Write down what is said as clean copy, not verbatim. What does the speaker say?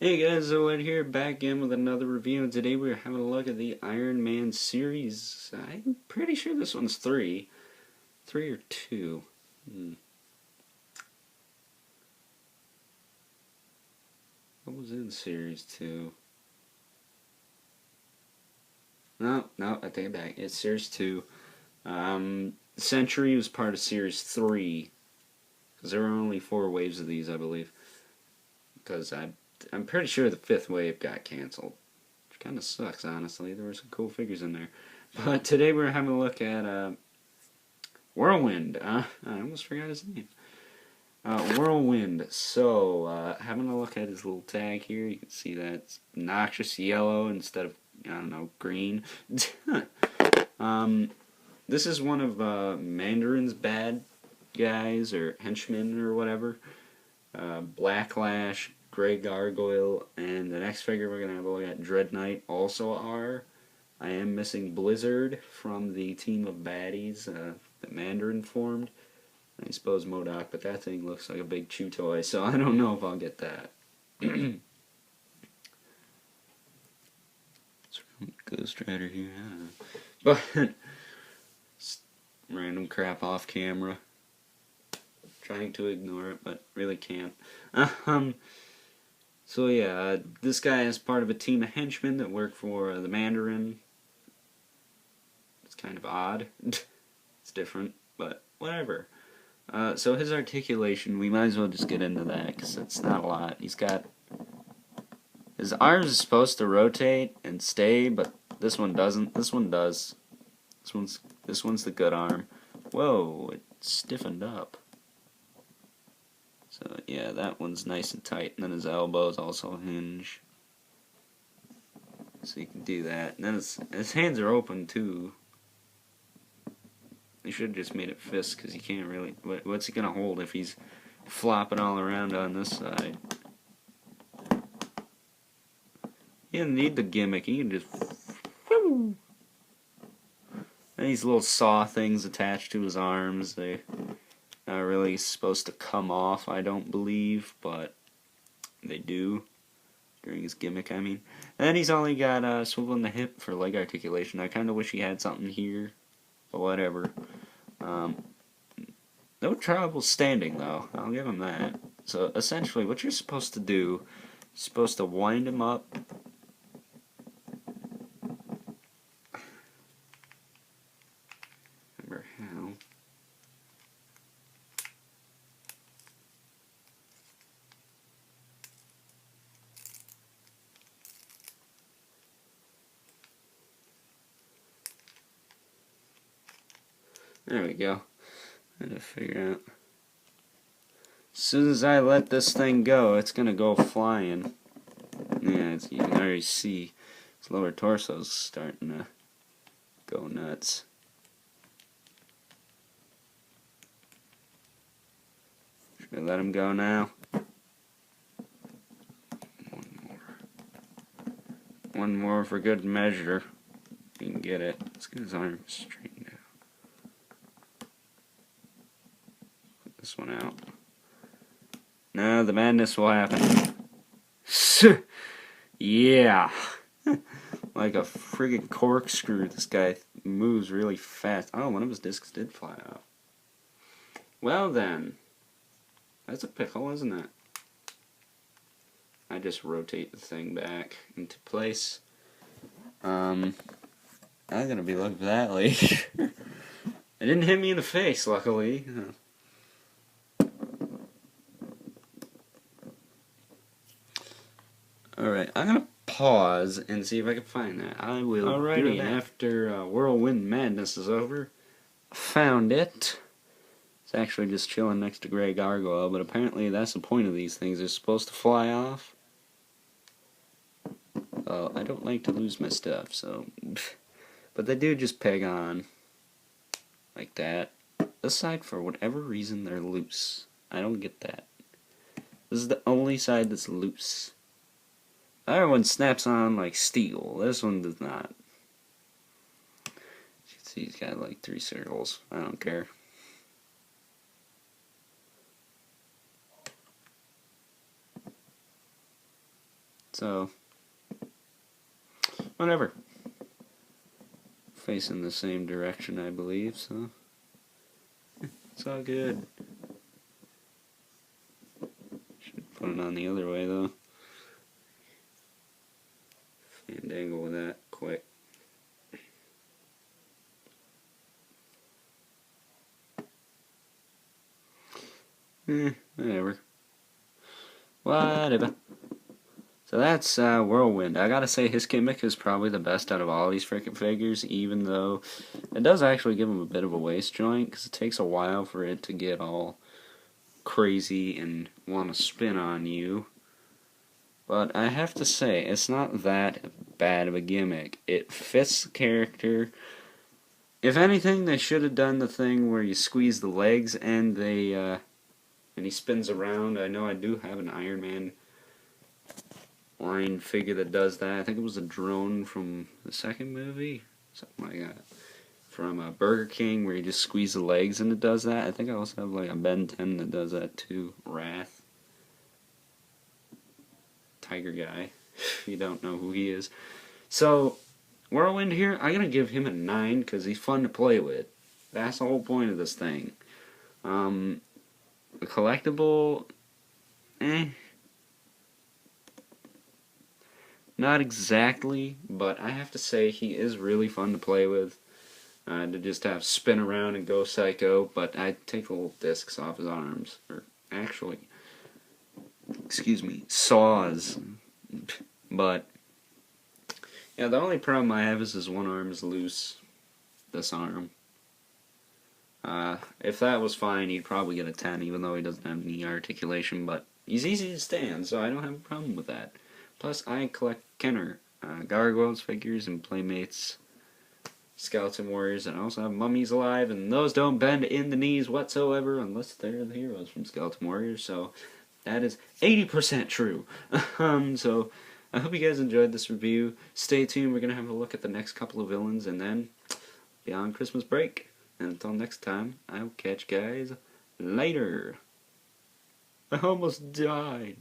Hey guys, Owen here, back again with another review, and today we're having a look at the Iron Man series. I'm pretty sure this one's 3. 3 or 2. What was in series 2? No, I take it back. It's series 2. Century was part of series 3, because there were only 4 waves of these, I believe. Because I'm pretty sure the 5th wave got canceled. Which kind of sucks, honestly. There were some cool figures in there. But today we're having a look at Whirlwind. I almost forgot his name. Whirlwind. So, having a look at his little tag here, you can see that it's noxious yellow instead of, I don't know, green. This is one of Mandarin's bad guys, or henchmen, or whatever. Blacklash, Grey Gargoyle, and the next figure we're going to have a look at, Dread Knight, also are. I am missing Blizzard from the team of baddies that Mandarin formed. I suppose MODOK, but that thing looks like a big chew toy, so I don't know if I'll get that. Ghost Rider here, but random crap off camera. Trying to ignore it, but really can't. So yeah, this guy is part of a team of henchmen that work for the Mandarin. It's kind of odd. It's different, but whatever. So his articulation, we might as well just get into that, because it's not a lot. He's got... His arms are supposed to rotate and stay, but this one doesn't. This one does. This one's the good arm. Whoa, it stiffened up. So yeah, that one's nice and tight, and then his elbows also hinge. So you can do that. And then his hands are open too. They should have just made it fists, because you can't really... What's he gonna hold if he's flopping all around on this side? He doesn't need the gimmick, he can just... And these little saw things attached to his arms, they're not really supposed to come off, I don't believe, but they do. During his gimmick, I mean. And then he's only got swivel in the hip for leg articulation. I kind of wish he had something here, but whatever. No trouble standing, though. I'll give him that. So, essentially, what you're supposed to do, you're supposed to wind him up. Remember how. There we go. I had to figure out. As soon as I let this thing go, it's gonna go flying. Yeah, you can already see his lower torso's starting to go nuts. Should I let him go now? One more for good measure. You can get it. Let's get his arms straightened out. Put this one out. Now the madness will happen. Yeah. Like a friggin' corkscrew, this guy moves really fast. Oh, one of his discs did fly out. Well then. That's a pickle, isn't it? I just rotate the thing back into place. I'm gonna be looking for that later. It didn't hit me in the face, luckily. Alright, I'm gonna pause and see if I can find that. I will. Alrighty, and after Whirlwind Madness is over, found it. It's actually just chilling next to Grey Gargoyle, but apparently that's the point of these things. They're supposed to fly off. I don't like to lose my stuff, so... But they do just peg on. Like that. This side, for whatever reason, they're loose. I don't get that. This is the only side that's loose. The other one snaps on like steel. This one does not. You can see he's got like 3 circles. I don't care. So, whatever. Facing the same direction, I believe, so it's all good. Should put it on the other way, though. Fandangle with that quick. Whatever. Whatever. So that's Whirlwind. I gotta say, his gimmick is probably the best out of all these frickin' figures, even though it does actually give him a bit of a waist joint, because it takes a while for it to get all crazy and want to spin on you. But I have to say, it's not that bad of a gimmick. It fits the character. If anything, they should have done the thing where you squeeze the legs and they and he spins around. I know I do have an Iron Man line figure that does that. I think it was a drone from the second movie, something like that. From Burger King, where you just squeeze the legs and it does that. I think I also have like a Ben 10 that does that too. Wrath. Tiger guy, if you don't know who he is. So, Whirlwind here, I'm going to give him a 9 because he's fun to play with. That's the whole point of this thing. The collectible, not exactly, but I have to say he is really fun to play with. To just have spin around and go psycho, but I take the little discs off his arms. Or actually, excuse me, saws. But, yeah, the only problem I have is his one arm is loose. This arm. If that was fine, he'd probably get a 10, even though he doesn't have any articulation, but he's easy to stand, so I don't have a problem with that. Plus, I collect Kenner, Gargoyles figures and Playmates, Skeleton Warriors, and I also have Mummies Alive, and those don't bend in the knees whatsoever, unless they're the heroes from Skeleton Warriors, so that is 80% true. So, I hope you guys enjoyed this review. Stay tuned, we're going to have a look at the next couple of villains, and then beyond Christmas break. And until next time, I'll catch you guys later. I almost died.